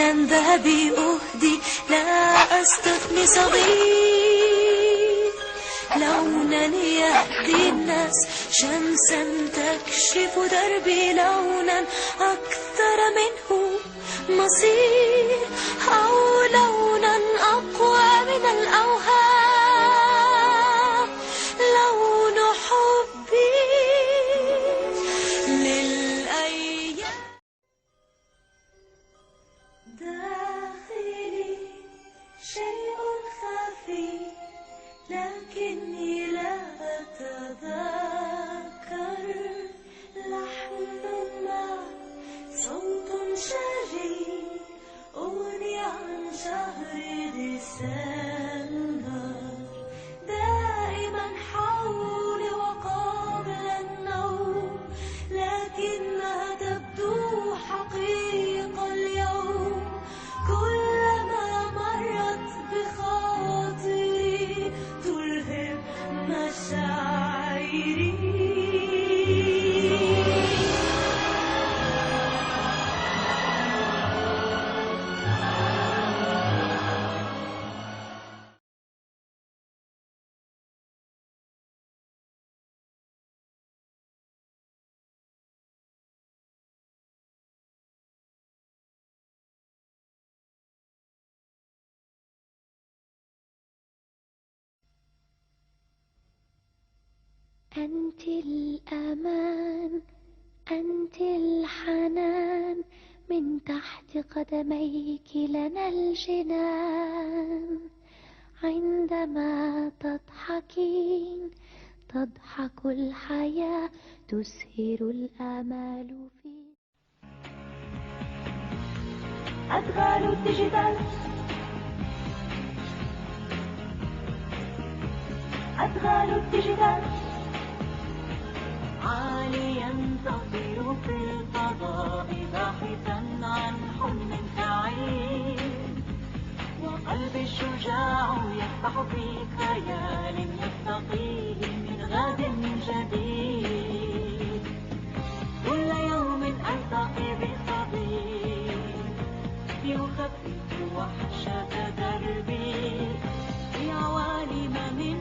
لونا ذهبي أهدي لا أستثني صغير، لونا يهدي الناس شمسا تكشف دربي، لونا أكثر منه مصير، أو لونا أقوى من الأوهام، لون حبي للأيام. داخلي شيء خفي لكني لا أتذكر، لحن ما صوت شجي أغني عن شهر ديسمبر، دائما حولي وقبل النوم، لكنها تبدو حقيقة اليوم، كلما مرت بخاطري تلهم مشاعري. أنت الأمان، أنت الحنان، من تحت قدميك لنا الجنان، عندما تضحكين تضحك الحياة، تسهر الآمال في أدغال الديجيتال، أدغال الديجيتال، عاليا تطير في الفضاء باحثا عن حلم سعيد، وقلبي الشجاع يسبح في خيال يستقيه من غد جديد، كل يوم ألتقي بصديق يخفف وحشة دربي في عوالم من